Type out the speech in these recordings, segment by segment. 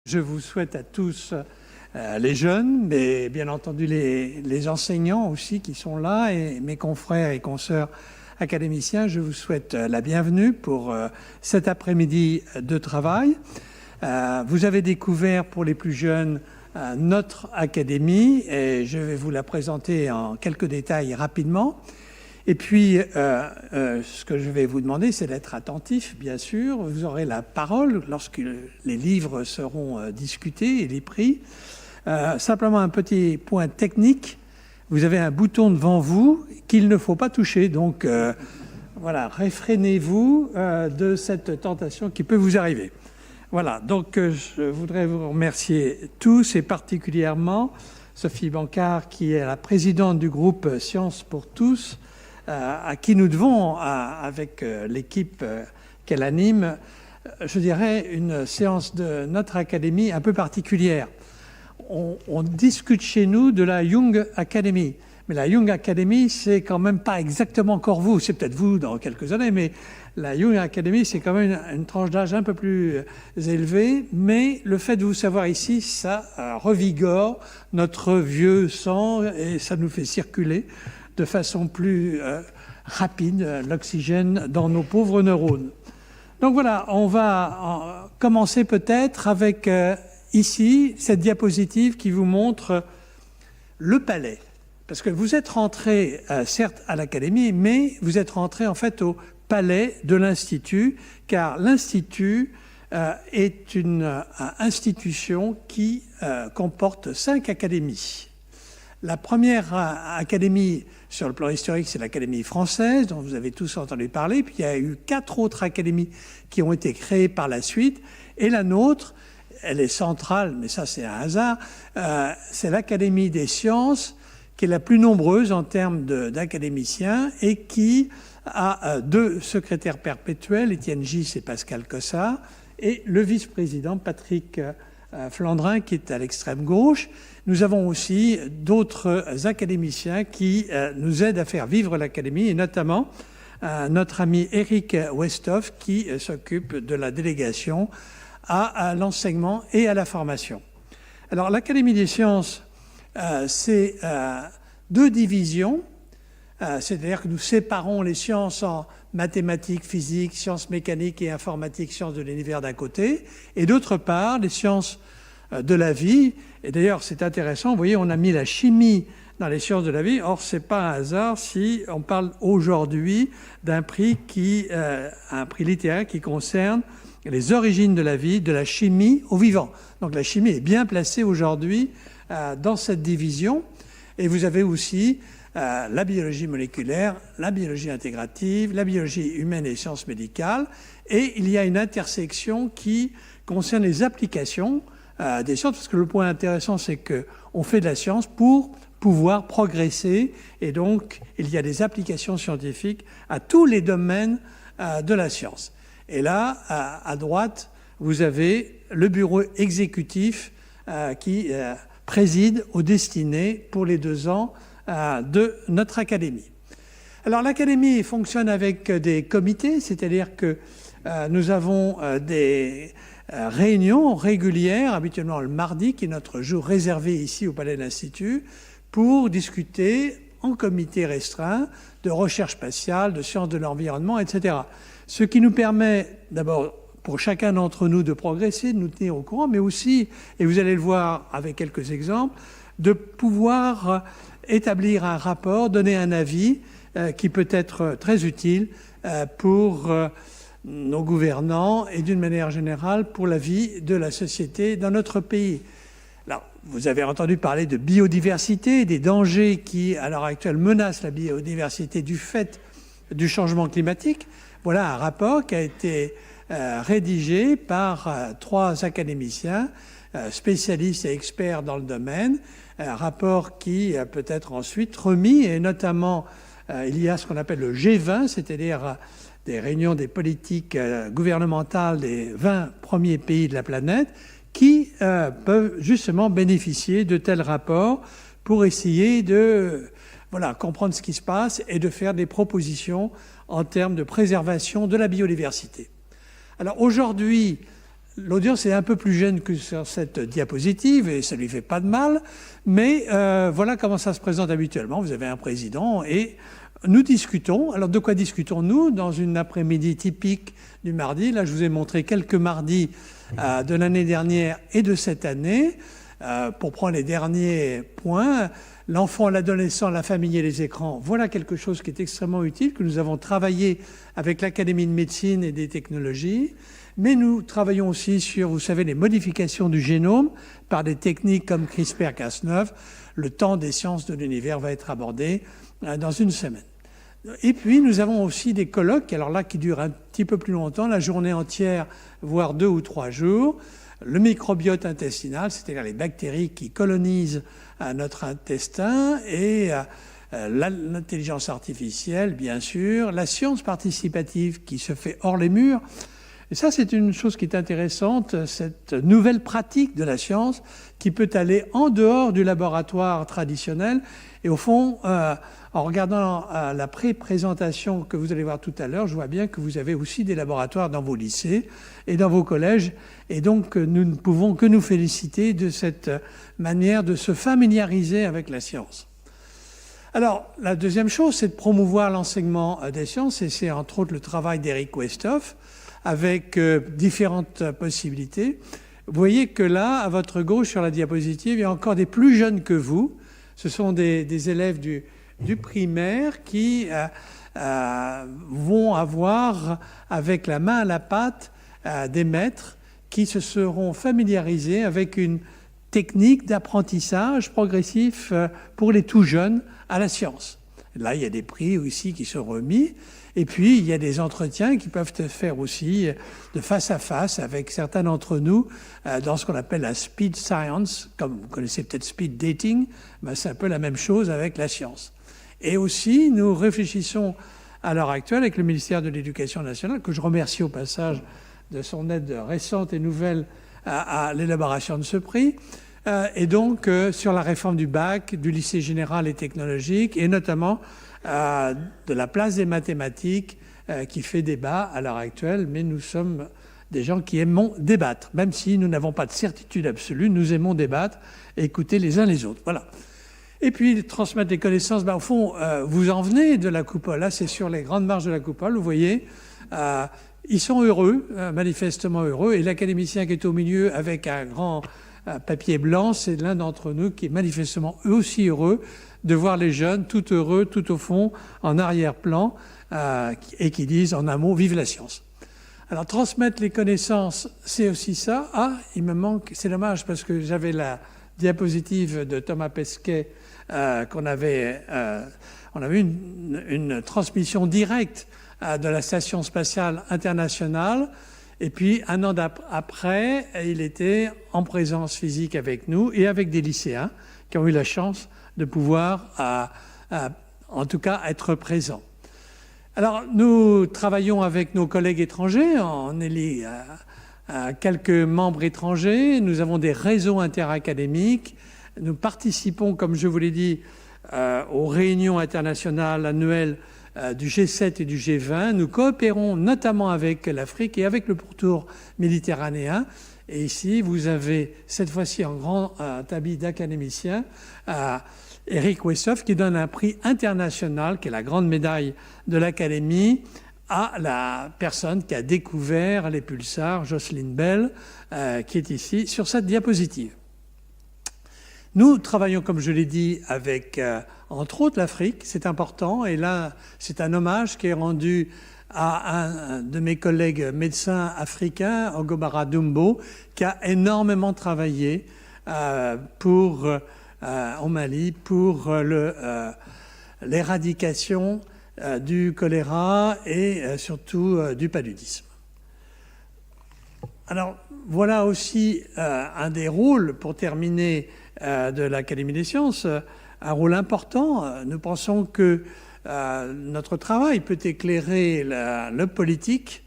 Je vous souhaite à tous, les jeunes, mais bien entendu les enseignants aussi qui sont là, et mes confrères et consoeurs académiciens, je vous souhaite la bienvenue pour cet après-midi de travail. Vous avez découvert pour les plus jeunes notre académie, et je vais vous la présenter en quelques détails rapidement. Et puis, ce que je vais vous demander, c'est d'être attentif, bien sûr. Vous aurez la parole lorsque les livres seront discutés et les prix. Simplement un petit point technique. Vous avez un bouton devant vous qu'il ne faut pas toucher. Donc, voilà, réfrénez-vous de cette tentation qui peut vous arriver. Voilà, donc je voudrais vous remercier tous et particulièrement Sophie Bancard, qui est la présidente du groupe Sciences pour tous, à qui nous devons, avec l'équipe qu'elle anime, je dirais, une séance de notre académie un peu particulière. On discute chez nous de la Young Academy. Mais la Young Academy, c'est quand même pas exactement encore vous. C'est peut-être vous dans quelques années, mais la Young Academy, c'est quand même une tranche d'âge un peu plus élevée. Mais le fait de vous savoir ici, ça revigore notre vieux sang et ça nous fait circuler de façon plus rapide l'oxygène dans nos pauvres neurones. Donc voilà, on va commencer peut-être avec ici cette diapositive qui vous montre le palais. Parce que vous êtes rentré, certes, à l'académie, mais vous êtes rentré en fait au palais de l'Institut, car l'Institut est une institution qui comporte 5 académies. La première académie sur le plan historique, c'est l'Académie française, dont vous avez tous entendu parler. Puis il y a eu 4 autres académies qui ont été créées par la suite. Et la nôtre, elle est centrale, mais ça c'est un hasard, c'est l'Académie des sciences, qui est la plus nombreuse en termes d'académiciens et qui a 2 secrétaires perpétuels, Étienne Gis et Pascal Cossard, et le vice-président Patrick Flandrin, qui est à l'extrême gauche. Nous avons aussi d'autres académiciens qui nous aident à faire vivre l'académie, et notamment notre ami Eric Westhoff, qui s'occupe de la délégation à l'enseignement et à la formation. Alors, l'Académie des sciences, c'est 2 divisions, c'est-à-dire que nous séparons les sciences en mathématiques, physique, sciences mécaniques et informatique, sciences de l'univers d'un côté, et d'autre part, les sciences de la vie. Et d'ailleurs, c'est intéressant, vous voyez, on a mis la chimie dans les sciences de la vie. Or, ce n'est pas un hasard si on parle aujourd'hui d'un prix un prix littéraire qui concerne les origines de la vie, de la chimie au vivant. Donc la chimie est bien placée aujourd'hui dans cette division. Et vous avez aussi la biologie moléculaire, la biologie intégrative, la biologie humaine et sciences médicales. Et il y a une intersection qui concerne les applications des sciences, parce que le point intéressant, c'est qu'on fait de la science pour pouvoir progresser. Et donc, il y a des applications scientifiques à tous les domaines de la science. Et là, à droite, vous avez le bureau exécutif qui préside aux destinées pour les 2 ans de notre académie. Alors l'académie fonctionne avec des comités, c'est-à-dire que nous avons des réunions régulières, habituellement le mardi, qui est notre jour réservé ici au Palais de l'Institut, pour discuter en comité restreint de recherche spatiale, de sciences de l'environnement, etc. Ce qui nous permet d'abord pour chacun d'entre nous de progresser, de nous tenir au courant, mais aussi, et vous allez le voir avec quelques exemples, de pouvoir établir un rapport, donner un avis qui peut être très utile pour nos gouvernants et d'une manière générale pour la vie de la société dans notre pays. Alors, vous avez entendu parler de biodiversité, des dangers qui, à l'heure actuelle, menacent la biodiversité du fait du changement climatique. Voilà un rapport qui a été rédigé par 3 académiciens, spécialistes et experts dans le domaine, un rapport qui peut être ensuite remis, et notamment il y a ce qu'on appelle le G20, c'est-à-dire des réunions des politiques gouvernementales des 20 premiers pays de la planète, qui peuvent justement bénéficier de tels rapports pour essayer de comprendre ce qui se passe et de faire des propositions en termes de préservation de la biodiversité. Alors aujourd'hui, l'audience est un peu plus jeune que sur cette diapositive et ça ne lui fait pas de mal, mais voilà comment ça se présente habituellement. Vous avez un président et nous discutons. Alors de quoi discutons-nous? Dans une après-midi typique du mardi, là je vous ai montré quelques mardis de l'année dernière et de cette année. Pour prendre les derniers points, l'enfant, l'adolescent, la famille et les écrans, voilà quelque chose qui est extrêmement utile, que nous avons travaillé avec l'Académie de médecine et des technologies. Mais nous travaillons aussi sur, vous savez, les modifications du génome par des techniques comme CRISPR-Cas9. Le temps des sciences de l'univers va être abordé dans une semaine. Et puis, nous avons aussi des colloques, alors là, qui durent un petit peu plus longtemps, la journée entière, voire 2 ou 3 jours. Le microbiote intestinal, c'est-à-dire les bactéries qui colonisent notre intestin, et l'intelligence artificielle, bien sûr, la science participative qui se fait hors les murs. Et ça, c'est une chose qui est intéressante, cette nouvelle pratique de la science qui peut aller en dehors du laboratoire traditionnel. Et au fond, en regardant la pré-présentation que vous allez voir tout à l'heure, je vois bien que vous avez aussi des laboratoires dans vos lycées et dans vos collèges. Et donc, nous ne pouvons que nous féliciter de cette manière de se familiariser avec la science. Alors, la deuxième chose, c'est de promouvoir l'enseignement des sciences, et c'est entre autres le travail d'Eric Westoff, avec différentes possibilités. Vous voyez que là, à votre gauche sur la diapositive, il y a encore des plus jeunes que vous. Ce sont des élèves du primaire qui vont avoir, avec la main à la pâte, des maîtres qui se seront familiarisés avec une technique d'apprentissage progressif pour les tout jeunes à la science. Là, il y a des prix aussi qui sont remis. Et puis, il y a des entretiens qui peuvent se faire aussi de face à face avec certains d'entre nous dans ce qu'on appelle la speed science. Comme vous connaissez peut-être speed dating, ben c'est un peu la même chose avec la science. Et aussi, nous réfléchissons à l'heure actuelle avec le ministère de l'Éducation nationale, que je remercie au passage de son aide récente et nouvelle à l'élaboration de ce prix, et donc sur la réforme du bac, du lycée général et technologique, et notamment de la place des mathématiques qui fait débat à l'heure actuelle, mais nous sommes des gens qui aimons débattre. Même si nous n'avons pas de certitude absolue, nous aimons débattre et écouter les uns les autres. Voilà. Et puis, transmettre les connaissances, ben, au fond, vous en venez de la coupole. Là, c'est sur les grandes marches de la coupole, vous voyez. Ils sont heureux, manifestement heureux, et l'académicien qui est au milieu avec un grand papier blanc, c'est l'un d'entre nous qui est manifestement aussi heureux de voir les jeunes tout heureux, tout au fond, en arrière-plan, et qui disent en un mot « Vive la science ». Alors transmettre les connaissances, c'est aussi ça. Ah, il me manque, c'est dommage parce que j'avais la diapositive de Thomas Pesquet on avait une transmission directe de la Station spatiale internationale. Et puis, un an après, il était en présence physique avec nous et avec des lycéens qui ont eu la chance de pouvoir, en tout cas, être présents. Alors, nous travaillons avec nos collègues étrangers. On élit quelques membres étrangers. Nous avons des réseaux interacadémiques. Nous participons, comme je vous l'ai dit, aux réunions internationales annuelles du G7 et du G20. Nous coopérons notamment avec l'Afrique et avec le pourtour méditerranéen. Et ici, vous avez cette fois-ci en grand tamis d'académiciens, Eric Westoff, qui donne un prix international, qui est la grande médaille de l'Académie, à la personne qui a découvert les pulsars, Jocelyn Bell, qui est ici sur cette diapositive. Nous travaillons, comme je l'ai dit, avec, entre autres, l'Afrique. C'est important. Et là, c'est un hommage qui est rendu à un de mes collègues médecins africains, Ogobara Dumbo, qui a énormément travaillé au Mali pour l'éradication du choléra et surtout du paludisme. Alors, voilà aussi un des rôles, pour terminer, de l'Académie des sciences, un rôle important. Nous pensons que notre travail peut éclairer le politique.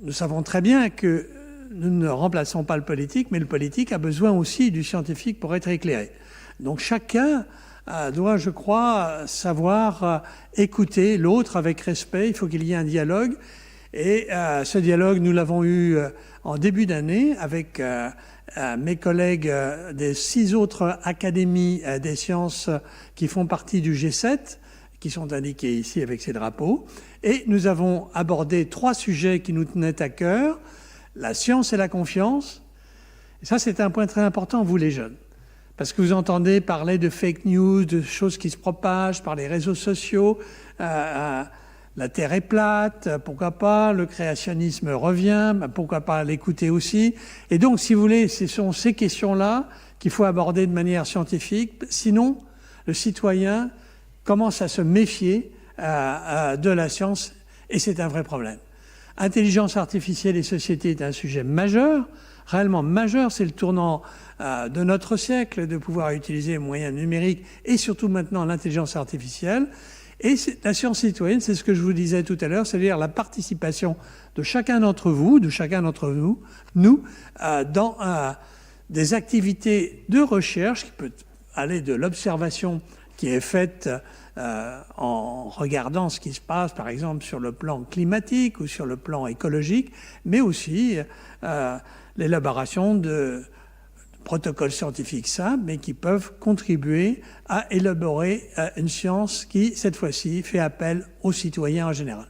Nous savons très bien que nous ne remplaçons pas le politique, mais le politique a besoin aussi du scientifique pour être éclairé. Donc chacun doit, je crois, savoir écouter l'autre avec respect. Il faut qu'il y ait un dialogue. Et ce dialogue, nous l'avons eu en début d'année avec mes collègues des 6 autres académies des sciences qui font partie du G7, qui sont indiqués ici avec ces drapeaux. Et nous avons abordé 3 sujets qui nous tenaient à cœur: la science et la confiance. Et ça, c'est un point très important, vous les jeunes. Parce que vous entendez parler de fake news, de choses qui se propagent par les réseaux sociaux. La Terre est plate, pourquoi pas, le créationnisme revient, pourquoi pas l'écouter aussi. Et donc, si vous voulez, ce sont ces questions-là qu'il faut aborder de manière scientifique. Sinon, le citoyen commence à se méfier de la science, et c'est un vrai problème. Intelligence artificielle et société est un sujet majeur, réellement majeur. C'est le tournant de notre siècle, de pouvoir utiliser les moyens numériques et surtout maintenant l'intelligence artificielle. Et la science citoyenne, c'est ce que je vous disais tout à l'heure, c'est-à-dire la participation de chacun d'entre vous, nous, dans des activités de recherche qui peut aller de l'observation qui est faite en regardant ce qui se passe, par exemple, sur le plan climatique ou sur le plan écologique, mais aussi l'élaboration de protocoles scientifiques simples, mais qui peuvent contribuer à élaborer une science qui, cette fois-ci, fait appel aux citoyens en général.